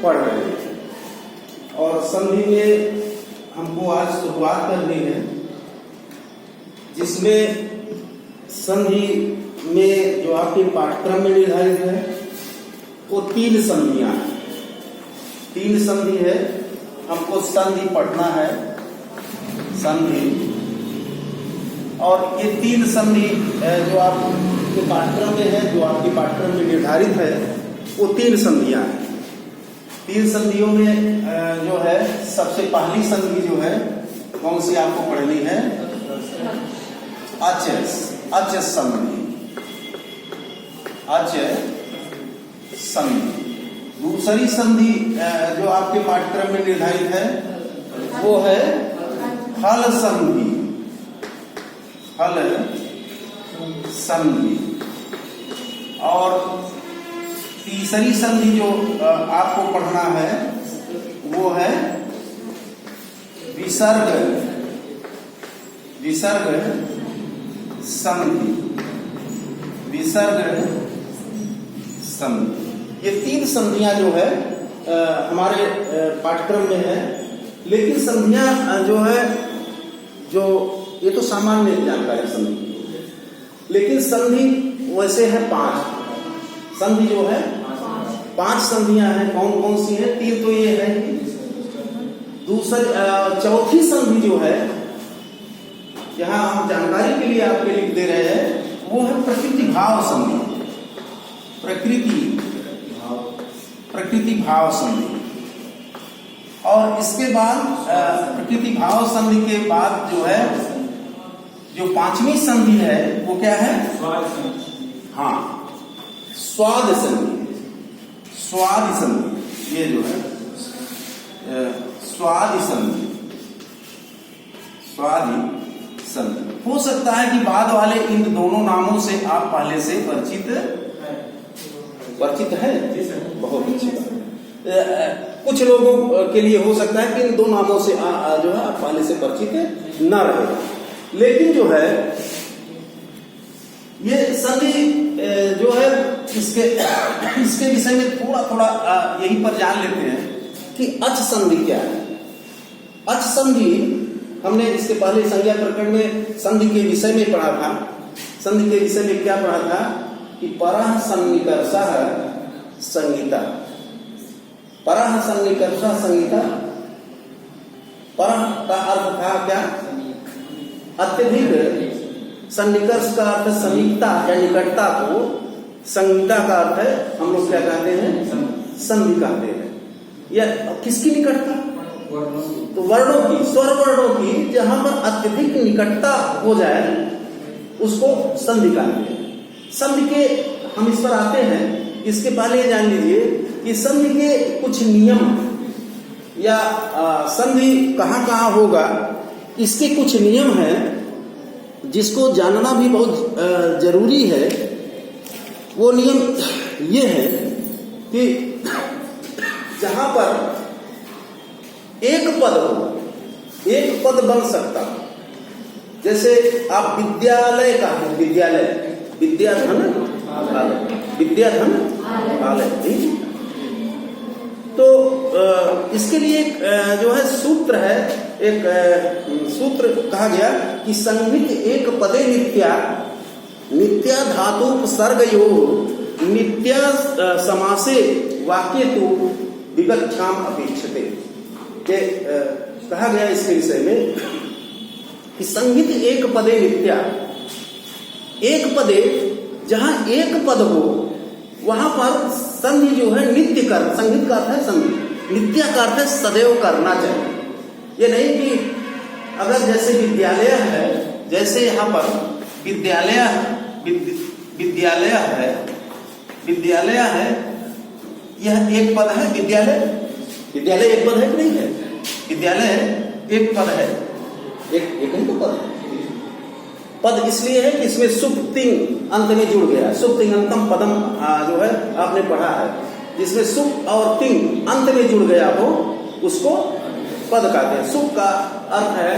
पढ़ रहे हैं। और संधि में हमको आज शुरुआत करनी है, जिसमें संधि में जो आपके पाठ्यक्रम में निर्धारित है वो 3 संधियां हैं। 3 संधि है, हमको संधि पढ़ना है, संधि। और ये 3 संधि जो आपके पाठ्यक्रम में है, जो आपके पाठ्यक्रम में निर्धारित है, वो 3 संधियां हैं। 3 संधियों में जो है सबसे पहली संधि जो है कौन सी आपको पढ़नी है? अच संधि। अच संधि। दूसरी संधि जो आपके पाठ्यक्रम में निर्धारित है वो है हल संधि। हल संधि। और तीसरी संधि जो आपको पढ़ना है वो है विसर्ग संधि। विसर्ग संधि। ये 3 संधियां जो है हमारे पाठ्यक्रम में है। लेकिन संधियां जो है, जो ये तो सामान्य जानकारी संधि, लेकिन संधि वैसे है 5 संधि जो है 5 संधियां हैं। कौन कौन सी है? 3 तो ये है। चौथी संधि जो है, यहाँ हम जानकारी के लिए आपके लिख दे रहे हैं, वो है प्रकृति भाव संधि। प्रकृति भाव संधि। और इसके बाद प्रकृति भाव संधि के बाद जो है, जो 5वीं संधि है वो क्या है? हाँ, स्वाद संधि। स्वाद संधि, ये जो है स्वादि संधि। स्वादि संधि। हो सकता है कि बाद वाले इन दोनों नामों से आप पहले से परिचित है। बहुत अच्छी बात। कुछ लोगों के लिए हो सकता है कि इन 2 नामों से जो है आप पहले से परिचित न रहे। लेकिन जो है ये संधि जो है, इसके विषय में थोड़ा यहीं पर जान लेते हैं कि अच संधि क्या है। अच संधि हमने इसके पहले संज्ञा प्रकरण में संधि के विषय में पढ़ा था। संधि के विषय में क्या पढ़ा था कि परः सन्निकर्षः संहिता। परः सन्निकर्षः संहिता। परः का अर्थ था क्या? अत्यधिक। सन्निकर्ष का अर्थ समीपता या निकटता को, संहिता का अर्थ है हम लोग क्या कहते हैं? संधि कहते हैं। या किसकी निकटता? तो वर्णों की, स्वर वर्णों की, जहां पर अत्यधिक निकटता हो जाए उसको संधि कहते हैं। संधि के हम इस पर आते हैं। इसके पहले ये जान लीजिए कि संधि के कुछ नियम या संधि कहाँ होगा, इसके कुछ नियम हैं जिसको जानना भी बहुत जरूरी है। वो नियम ये है कि जहां पर एक पद हो, एक पद बन सकता। जैसे आप विद्यालय का है, विद्याधन आलय। तो इसके लिए जो है सूत्र है, एक सूत्र कहा गया कि संहित एक पदे नित्या धातु उपसर्गयो नित्या समासे वाक्य तो विवक्षाम अपेक्षते। कहा गया इसके विषय में कि संहित एक पदे नित्या। एक पदे, जहां एक पद हो वहां पर संधि जो है नित्य कर। संहित का अर्थ है संधि, नित्या का अर्थ है सदैव करना चाहिए। ये नहीं कि अगर जैसे विद्यालय है, जैसे यहाँ पर विद्यालय है, यह एक पद है। विद्यालय एक पद है कि नहीं है? विद्यालय एक पद है, एक ही तो पद है। पद इसलिए है कि इसमें सुप तिंग अंत में जुड़ गया। सुप तिंग अंतम पदम जो है आपने पढ़ा है, जिसमें सुप और तिंग अंत में जुड़ गया हो उसको पद कहते हैं। सुप का अर्थ है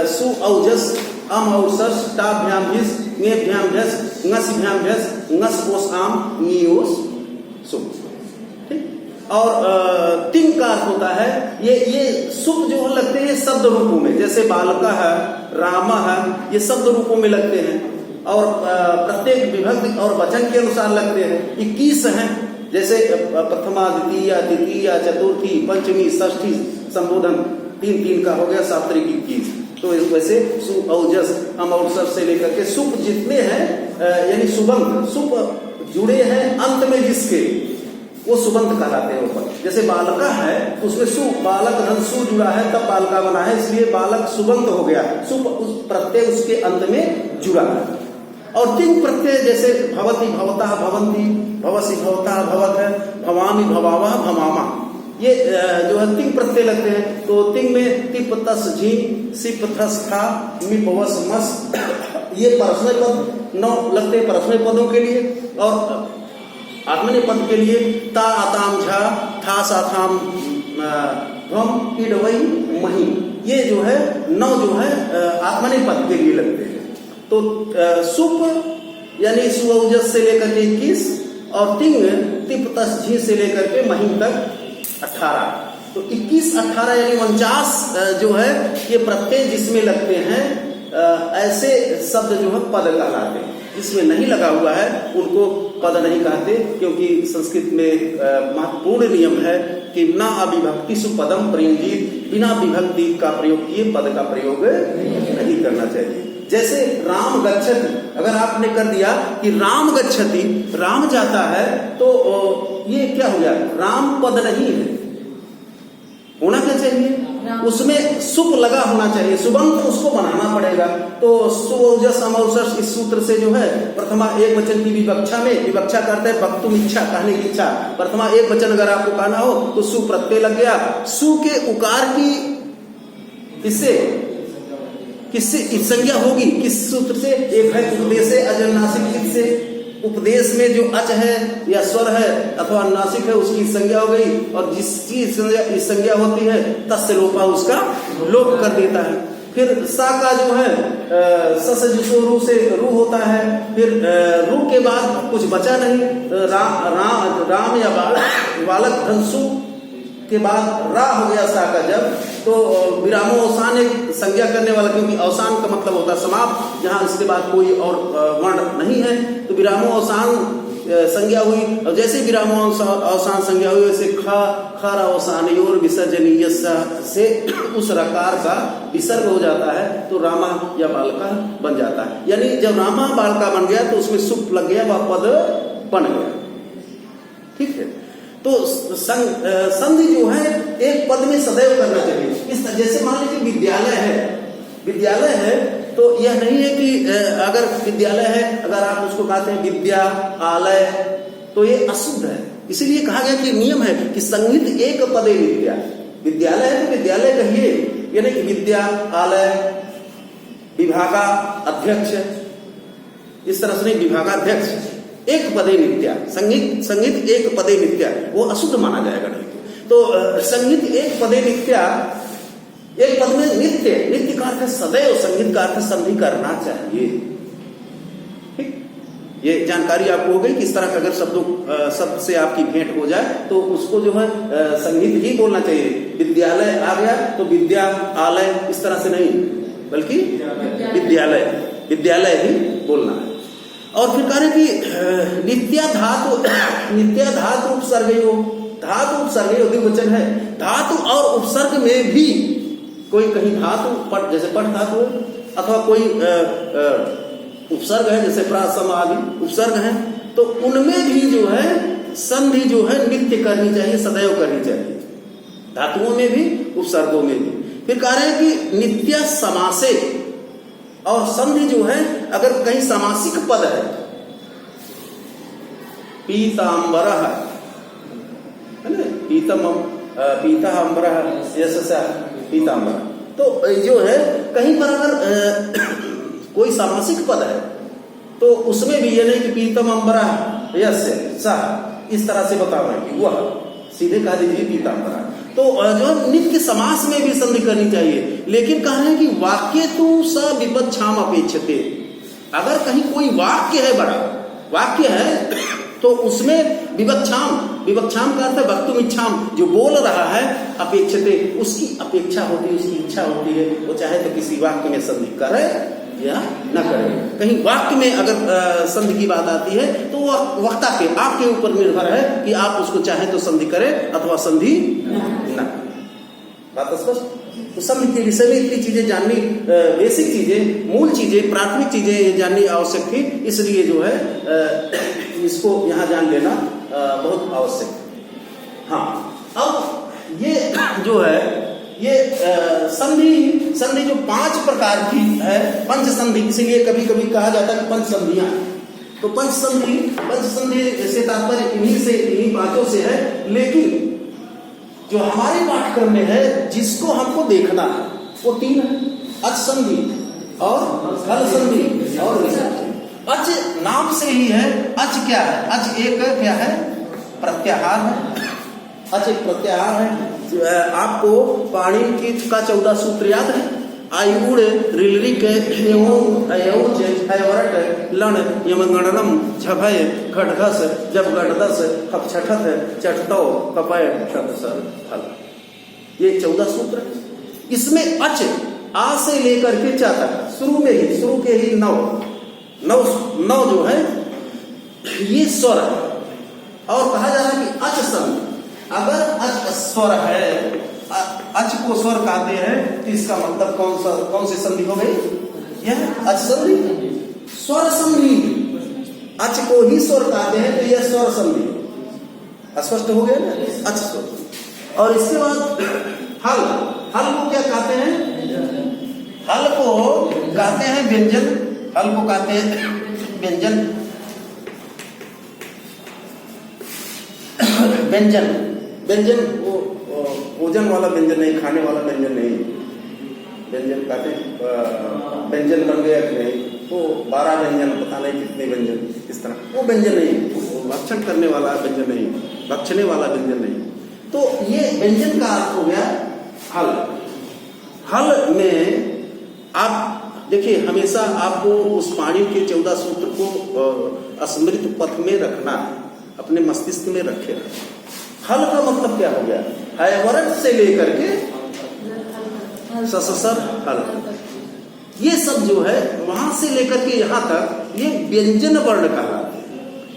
सु औजस, अम औसस, टाभ्याम भिस, ङेभ्याम झस, ङसभ्याम झस, ङस ओस आम, ङी ओस सुप। ठीक, और तिंग का अर्थ होता है ये सुप जो लगते हैं शब्द रूपों में, जैसे बालका है, राम है, ये शब्द रूपों में लगते हैं और प्रत्येक विभक्ति और वचन के अनुसार लगते हैं। 21 हैं, जैसे प्रथमा, द्वितीय, तृतीय, चतुर्थी, पंचमी, षष्ठी संबोधन 3 का हो गया, साप्तरिक 21। तो वैसे सु, औजस, अमौसर से लेकर के सुप जितने हैं यानी सुबंत, सुप जुड़े हैं अंत में जिसके, वो सुबंत कहलाते हैं ऊपर। जैसे बालका है उसमें सु, बालक धन सु जुड़ा है तब बालका बना है, इसलिए बालक सुबंत हो गया, सुप उस प्रत्यय उसके अंत में जुड़ा है। और तिंग प्रत्यय जैसे भवती, भवता, भवंती, भवसी, भवता, भवत है, भवामी, भवावा, भमामा, ये जो है तिंग प्रत्यय लगते हैं। तो तिंग में तिप तस झी, सिप थस था, मिप वस मस, ये परस्मय पद 9 लगते हैं परस्मय पदों के लिए। और आत्मनेय पद के लिए ता, आताम, झा, था, साथाम, भम, इड, वही, मही, ये जो है 9 जो है आत्मनेय पद के लिए लगते हैं। तो सुप यानी सुऔजस से लेकर के 21 और तिंग तिप तस झी से लेकर के महीन तक 18। तो 21, 18 यानी 49 जो है ये प्रत्यय जिसमें लगते हैं ऐसे शब्द जो है पद कहलाते हैं। जिसमें नहीं लगा हुआ है उनको पद नहीं कहते, क्योंकि संस्कृत में महत्वपूर्ण नियम है कि ना अविभक्ति सुपदम प्रयुंजीत, बिना विभक्ति का प्रयोग किए पद का प्रयोग नहीं करना चाहिए। जैसे राम गच्छति, अगर आपने कर दिया कि राम गच्छति, राम जाता है, तो ये क्या हो गया, राम पद नहीं है, होना क्या चाहिए, उसमें सुप लगा होना चाहिए, सुबंत उसको बनाना पड़ेगा। तो सुऔजस अमौसस इस सूत्र से जो है प्रथमा एक वचन की विवक्षा में, विवक्षा करते हैं वक्तुम इच्छा, कहने की इच्छा, प्रथमा एक वचन अगर आपको कहना हो तो सु प्रत्यय लग गया। सु के उकार की किससे संज्ञा होगी, किस सूत्र से, एक है उपदेश से, अजन्नासिक से, उपदेश में जो अच है या स्वर है अथवा अनुनासिक है उसकी संज्ञा हो गई, और जिसकी संज्ञा होती है तस्य लोपा, उसका लोप कर देता है। फिर सा का जो है सस जिसो रू से रू होता है, फिर रू के बाद कुछ बचा नहीं, राम या बालक धनसु के बाद रा हो गया सा का जब, तो विरामो अवसान एक संज्ञा करने वाला, क्योंकि अवसान का मतलब होता है समाप्त, जहां इसके बाद कोई और वर्ण नहीं है, तो विरामो अवसान संज्ञा हुई। और जैसे विरामो अवसान संज्ञा हुई वैसे खर अवसान और विसर्जनीय से उस रकार का विसर्ग हो जाता है, तो रामा या बालका बन जाता है। यानी जब रामा बालका बन गया तो उसमें सुप लग गया, वह पद बन गया। ठीक है, तो संधि जो है एक पद में सदैव करना चाहिए। इस जैसे मान लीजिए विद्यालय है तो यह नहीं है कि अगर विद्यालय है अगर आप उसको कहते हैं विद्या आलय तो ये अशुद्ध है। इसीलिए कहा गया कि नियम है कि संहित एक पदे विद्या, विद्यालय है तो विद्यालय कहिए, यानी कि विद्या आलय विभागा अध्यक्ष, इस तरह से नहीं, विभागाध्यक्ष एक पदे नित्या, संगीत एक पदे नित्या, वो अशुद्ध माना जाएगा नहीं। तो संगीत एक पदे नित्या, एक पद में नित्य, नित्य का अर्थ सदैव, संगीत का अर्थ संधि करना चाहिए। ठीक, ये जानकारी आपको हो गई। किस तरह का अगर शब्द से आपकी भेंट हो जाए तो उसको जो है संगीत ही बोलना चाहिए। विद्यालय आ गया तो विद्या आलय इस तरह से नहीं, बल्कि विद्यालय ही बोलना है। और फिर कह रहे कि नित्या धातु उपसर्गयो, धातु उपसर्गयो द्विवचन है, धातु और उपसर्ग में भी कोई कहीं धातु पट, जैसे पट धातु अथवा कोई उपसर्ग है जैसे प्रासम आदि उपसर्ग है, तो उनमें भी जो है संधि जो है नित्य करनी चाहिए, सदैव करनी चाहिए, धातुओं में भी उपसर्गों में भी। फिर कह रहे हैं कि नित्य समासे, और संधि जो है अगर कहीं समासिक पद है, पीतांबर है ना, पीता अंबर यशसा पीतांबर, तो जो है कहीं पर अगर कोई सामासिक पद है तो उसमें भी ये नहीं कि पीतम अंबरा यश सा, इस तरह से बता रहे हैं कि वह सीधे कह दीजिए पीतांबरा। तो जो नित्य समास में भी संधि करनी चाहिए। लेकिन कह रहे हैं कि वाक्य तो स विपच्छाम अपेक्षते, अगर कहीं कोई वाक्य है, बड़ा वाक्य है तो उसमें विपच्छाम विवक्षाम का अर्थ है वक्तुम इच्छाम, जो बोल रहा है अपेक्षते, उसकी अपेक्षा होती है, उसकी इच्छा होती है, वो चाहे तो किसी वाक्य में संधि करे या न करे। कहीं वाक्य में अगर संधि की बात आती है तो वह वक्ता के, आपके ऊपर निर्भर है कि आप उसको चाहे तो संधि करें अथवा संधि न करें। बात स्पष्ट। तो संधि के विषय में इतनी चीजें जाननी, बेसिक चीजें, मूल चीजें, प्राथमिक चीजें जाननी आवश्यक थी, इसलिए जो है इसको यहाँ जान लेना बहुत आवश्यक है। हाँ, अब ये जो है ये संधि जो 5 प्रकार की है, पंच संधि, इसीलिए कभी कभी कहा जाता है कि पंच संधियां। तो पंच संधि से तात्पर्य इन्हीं 5 से है, लेकिन जो हमारे पाठ्यक्रम में है जिसको हमको देखना है वो 3 है, अच संधि और हल संधि और विसर्ग। अच नाम से ही है, अच क्या है? अच एक क्या है? प्रत्याहार है। अच एक प्रत्याहार है। आपको पाणिनि का 14 सूत्र याद है? आयुड़ ऋलृक अयौच अयवरट लण यमगणनम झभय घटघस जब गटदस खप छठत चटतौ कपय शतसर फल। ये 14 सूत्र। इसमें अच आ से लेकर के चा तक शुरू के ही 9 जो है ये स्वर है, और कहा जा रहा है कि अच संधि। अगर अच स्वर है, अच को स्वर कहते हैं, तो इसका मतलब कौन सी संधि हो गई? यह अच संधि, स्वर संधि। अच को ही स्वर कहते हैं, तो यह स्वर संधि। स्पष्ट हो गया ना? अच स्वर। और इसके बाद हल को क्या कहते हैं? हल को कहते हैं व्यंजन। हल को कहते हैं व्यंजन। व्यंजन वो भोजन वाला व्यंजन नहीं, खाने वाला व्यंजन नहीं। व्यंजन कहते हैं व्यंजन बन गया कि नहीं, वो 12 व्यंजन, पता नहीं कितने व्यंजन, इस तरह वो व्यंजन नहीं, वो भक्षण करने वाला व्यंजन नहीं, भक्षणे वाला व्यंजन नहीं। तो ये व्यंजन का अर्थ हो गया हल। हल में आप देखिए, हमेशा आपको उस पाणिनि के 14 सूत्र को स्मृति पथ में रखना है, अपने मस्तिष्क में रखे। हल का मतलब क्या हो गया? हैवरट से लेकर के सससर हल, ये सब जो है वहां से लेकर के यहाँ तक ये व्यंजन वर्ण कहलाते हैं।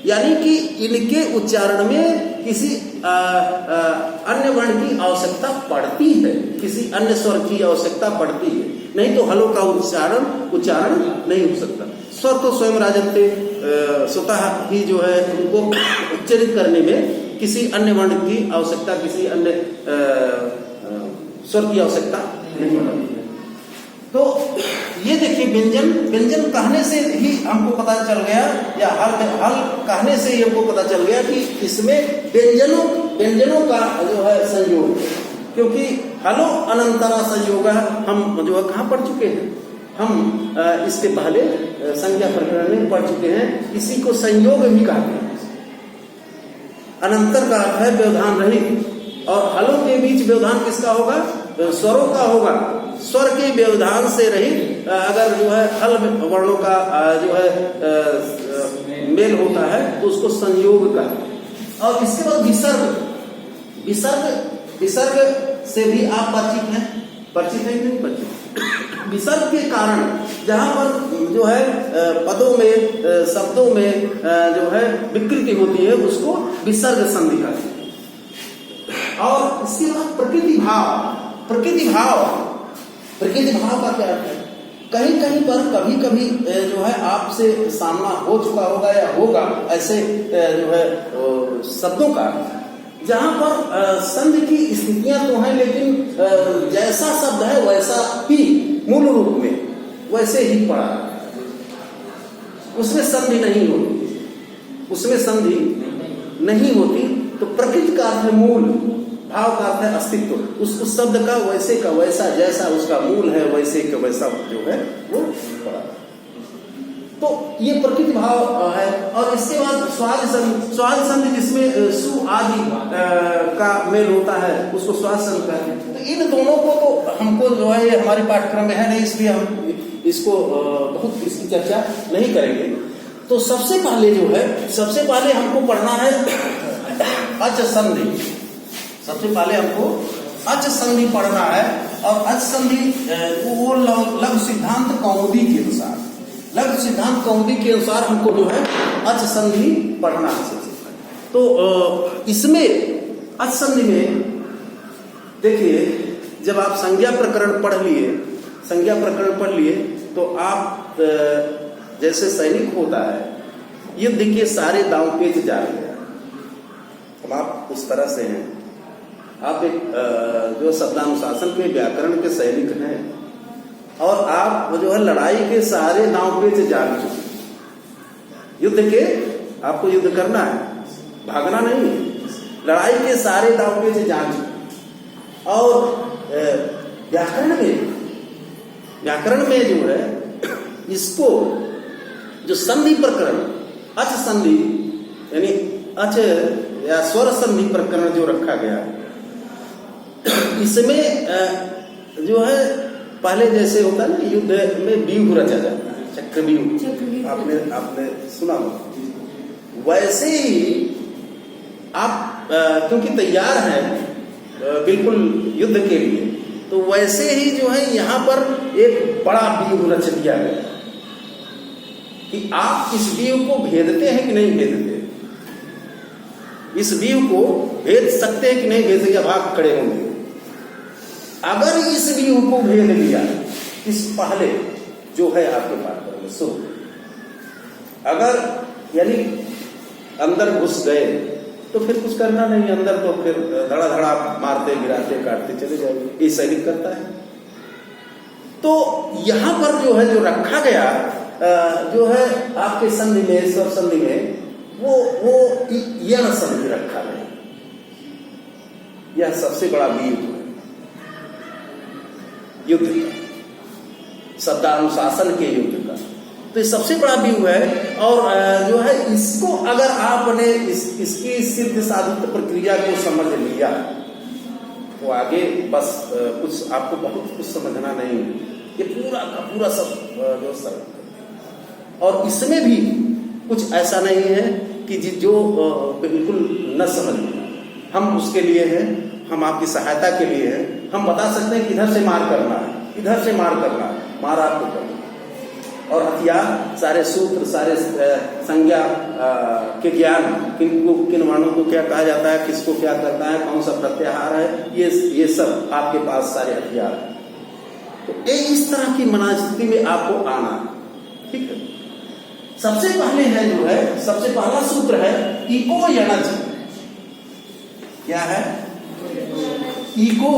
यानी कि इनके उच्चारण में किसी अन्य वर्ण की आवश्यकता पड़ती है, किसी अन्य स्वर की आवश्यकता पड़ती है, नहीं तो हलों का उच्चारण नहीं हो सकता। स्वर तो स्वयं राजन्ते, स्वतः ही जो है उनको उच्चारित करने में किसी अन्य वर्ण की आवश्यकता, किसी अन्य स्वर की आवश्यकता नहीं पड़ती है। तो ये देखिए, व्यंजन कहने से ही हमको पता चल गया, या हल कहने से ही हमको पता चल गया कि इसमें व्यंजनों का जो है संयोग, क्योंकि हलो अनंतरा संयोग हम जो है कहाँ पढ़ चुके हैं? हम इसके पहले संज्ञा प्रकरण में पढ़ चुके हैं। इसी को संयोग भी कहते हैं। अनंतर का अर्थ है व्यवधान रहित, और हलों के बीच व्यवधान किसका होगा? स्वरों का होगा। स्वर के व्यवधान से रहित अगर जो है हल वर्णों का जो है मेल होता है तो उसको संयोग का। और इसके बाद विसर्ग से भी आप परिचित है नहीं परिचित? विसर्ग के कारण जहां पर जो है पदों में, शब्दों में जो है विकृति होती है, उसको विसर्ग संधि कहते हैं। और इसके बाद प्रकृति भाव का क्या अर्थ है? कहीं पर कभी जो है आपसे सामना हो चुका होगा या होगा ऐसे जो है शब्दों का, जहां पर संधि की स्थितियां तो हैं, लेकिन जैसा शब्द है वैसा ही मूल रूप में वैसे ही पड़ा, उसमें संधि नहीं होती। तो प्रकृति का अर्थ है मूल, भाव का अर्थ है अस्तित्व। उस शब्द का वैसे का वैसा, जैसा उसका मूल है वैसे का वैसा जो है वो पड़ा। तो ये प्रकृति भाव है। और इसके बाद स्वाद संधि जिसमें सु आदि का मेल होता है, उसको स्वाद संधि कहते हैं। तो इन दोनों को तो हमको जो है हमारे पाठ्यक्रम में है नहीं, इसलिए हम इसको बहुत इसकी चर्चा नहीं करेंगे। तो सबसे पहले हमको पढ़ना है अच संधि, सबसे पहले हमको अच संधि पढ़ना है। और अच संधि वो लघु सिद्धांत कौमुदी के अनुसार, लघु सिद्धांत कौमुदी के अनुसार हमको जो है अच संधि पढ़ना है। तो इसमें अच संधि में देखिए, जब आप संज्ञा प्रकरण पढ़ लिए, संज्ञा प्रकरण पढ़ लिए, तो आप जैसे सैनिक होता है, युद्ध के सारे दांव पेच जा रहे हैं। अब आप उस तरह से हैं, आप एक जो शब्दानुशासन के व्याकरण के सैनिक हैं, और आप जो है लड़ाई के सारे दांव पेच जान चुके। युद्ध के आपको युद्ध करना है, भागना नहीं है, लड़ाई के सारे दांव पेच जान चुके। और व्याकरण में जो है इसको जो संधि प्रकरण, अच संधि यानी अच या स्वर संधि प्रकरण जो रखा गया, इसमें जो है पहले जैसे होता है ना, युद्ध में व्यूह रचा जाता है, चक्रव्यूह, आपने सुना होगा। वैसे ही आप क्योंकि तैयार हैं बिल्कुल युद्ध के लिए, तो वैसे ही जो है यहाँ पर एक बड़ा व्यूह रच दिया गया कि आप इस व्यूह को भेदते हैं कि नहीं भेदते, इस व्यूह को भेद सकते हैं कि नहीं भेद सकते, भाग खड़े होंगे। अगर इस व्यूह को भेद लिया, इस पहले जो है आपके पास में, सो अगर यानी अंदर घुस गए तो फिर कुछ करना नहीं, अंदर तो फिर धड़ा धड़ा मारते गिराते काटते चले जाएंगे, ये सैनिक करता है। तो यहां पर जो है जो रखा गया जो है आपके संधि में, स्वर संधि में, वो यह संधि रखा गया। यह सबसे बड़ा व्यूह है युद्ध का, शब्दानुशासन के युद्ध का। तो ये सबसे बड़ा व्यू है। और जो है इसको अगर आपने इसकी सिद्ध साधित प्रक्रिया को समझ लिया, तो आगे बस कुछ आपको बहुत कुछ समझना नहीं, ये पूरा का पूरा सब जो सरल। और इसमें भी कुछ ऐसा नहीं है कि जो बिल्कुल न समझ, हम उसके लिए हैं, हम आपकी सहायता के लिए हैं। हम बता सकते हैं कि इधर से मार करना है, इधर से मार करना है, मार आपको करना। और हथियार, सारे सूत्र, सारे संज्ञा के ज्ञान, किन वर्णों को क्या कहा जाता है, किसको क्या करना है, कौन सा प्रत्याहार है, ये सब आपके पास सारे हथियार हैं। तो इस तरह की मनस्थिति में आपको आना, ठीक है। सबसे पहले है जो है, सबसे पहला सूत्र है इको यणच। क्या है? इको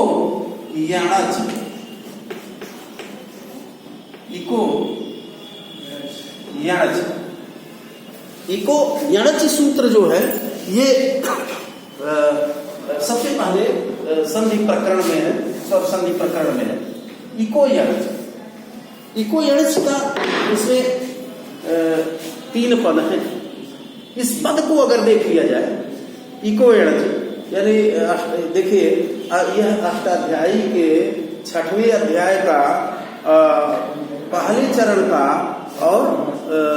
यणच। इको यणच। इको यणच सूत्र जो है ये सबसे पहले संधि प्रकरण में है, स्वर संधि प्रकरण में है। इको यणच। इको यणच का इसमें 3 पद हैं। इस पद को अगर देख लिया जाए, इको यणच यानी देखिए, यह अष्टाध्यायी के 6वें अध्याय का पहले चरण का और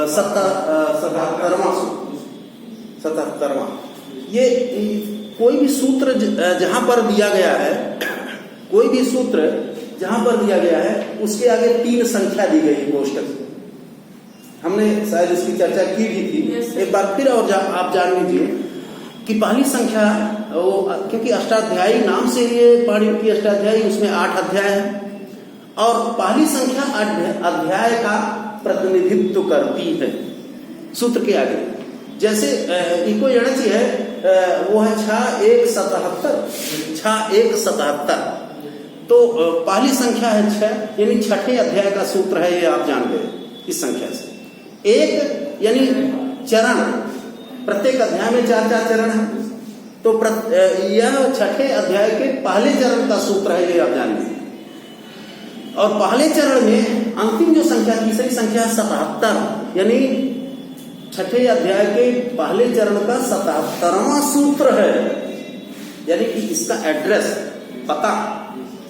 77वां ये कोई भी सूत्र जहां पर दिया गया है, कोई भी सूत्र जहां पर दिया गया है उसके आगे 3 संख्या दी गई कोष्टक। हमने शायद इसकी चर्चा की भी थी, एक बार फिर और आप जान लीजिए कि पहली संख्या वो, क्योंकि अष्टाध्यायी नाम से ये पाणिनि की अष्टाध्यायी, उसमें 8 अध्याय है और पहली संख्या अध्याय का प्रतिनिधित्व करती है सूत्र के आगे। जैसे इको यणच है, वो है 6177। तो पहली संख्या है 6, यानी 6ठे अध्याय का सूत्र है, ये आप जान गए इस संख्या से। 1 यानी चरण, प्रत्येक अध्याय में 4-4 चरण है, तो यह 6ठे अध्याय के पहले चरण का सूत्र है, ये आप जान गए। और पहले चरण में अंतिम जो संख्या, तीसरी संख्या 77, यानी 6ठे अध्याय के पहले चरण का 77वां सूत्र है। यानी कि इसका एड्रेस, पता,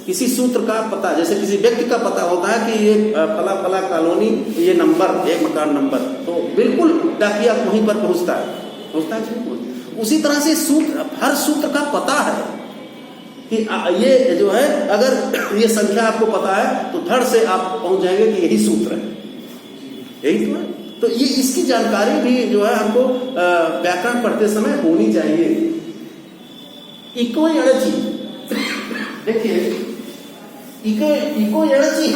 किसी सूत्र का पता, जैसे किसी व्यक्ति का पता होता है कि ये फला फला कॉलोनी, ये नंबर, एक मकान नंबर, तो बिल्कुल डाकिया वहीं पर पहुंचता है। उसी तरह से सूत्र, हर सूत्र का पता है कि ये जो है, अगर ये संख्या आपको पता है तो धड़ से आप पहुंच जाएंगे कि यही सूत्र है, यही तो है। तो ये इसकी जानकारी भी जो है हमको व्याकरण पढ़ते समय होनी चाहिए। इको एणची, देखिए इको एणची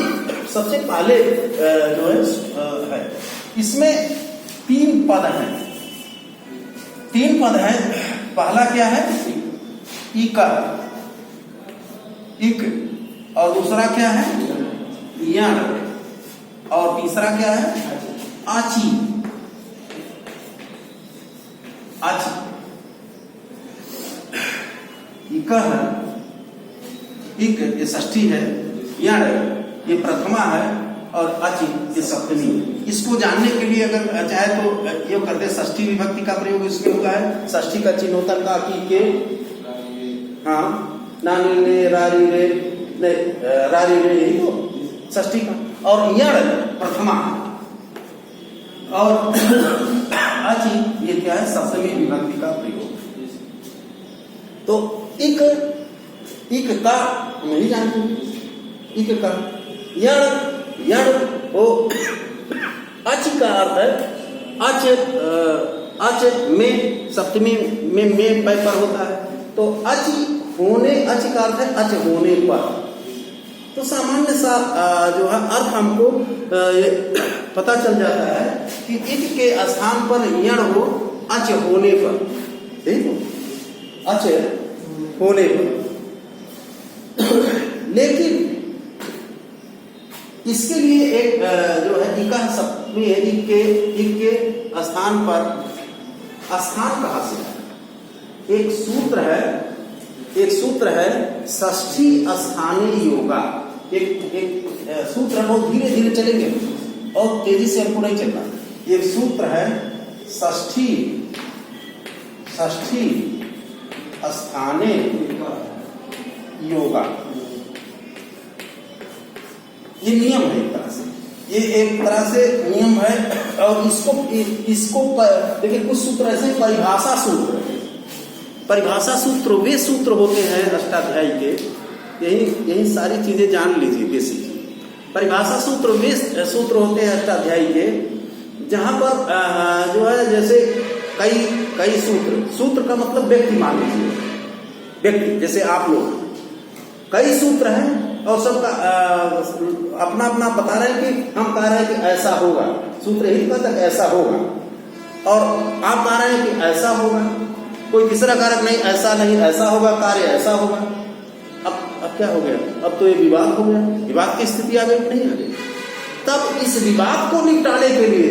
सबसे पहले जो है इसमें 3 पद हैं, 3 पद है। पहला क्या है? इका, इक, और दूसरा क्या है? यण, और तीसरा क्या है? आची, आची। इक है, इक ये षष्ठी है, यण ये प्रथमा है, और अचि ये सप्तमी। इसको जानने के लिए अगर चाहे तो ये करते, षष्ठी विभक्ति का प्रयोग इसमें हुआ है। षष्ठी का चिन्ह होता का की के, हाँ, नानी ने रारी रे, रारी रे, यही तो षष्ठी का। और यण प्रथमा, और अचि ये क्या है? सप्तमी विभक्ति का प्रयोग। तो इक, इक का नहीं जानते, इक का। यण, यण वो अच का अर्थ है, अच, अच में सप्तमी में पर होता है, तो अच होने, अच का अर्थ है अच होने पर। तो सामान्य सा जो है अर्थ हमको पता चल जाता है कि इक के स्थान पर यण हो, अच होने पर, ठीक है, अच होने पर। लेकिन इसके लिए एक जो है इका सप्तमी है, इक के स्थान पर, स्थान कहाँ से है? एक सूत्र है, एक सूत्र है षष्ठी स्थानीय योगा। एक सूत्र है, बहुत धीरे धीरे चलेंगे और तेजी से हमको नहीं चलना। एक सूत्र है षष्ठी स्थानीय योगा। ये नियम है एक तरह से, ये एक तरह से नियम है। और इसको देखिए, कुछ सूत्र ऐसे परिभाषा सूत्र, परिभाषा सूत्र वे सूत्र होते हैं अष्टाध्यायी के, यही सारी चीजें जान लीजिए बेसिक। परिभाषा सूत्र वे सूत्र होते हैं अष्टाध्यायी के, जहां पर जो है जैसे कई सूत्र का मतलब व्यक्ति मान लीजिए, व्यक्ति जैसे आप लोग, कई सूत्र हैं और सबका अपना अपना बता रहे हैं कि हम कह रहे हैं कि ऐसा होगा, सूत्र यही कहता है ऐसा होगा, और आप कह रहे हैं कि ऐसा होगा, कोई तीसरा कारक नहीं, ऐसा नहीं, ऐसा होगा, कार्य ऐसा होगा। अब क्या हो गया? अब तो ये विवाद हो गया, विवाद की स्थिति आ गई, नहीं आ गई। तब इस विवाद को निपटाने के लिए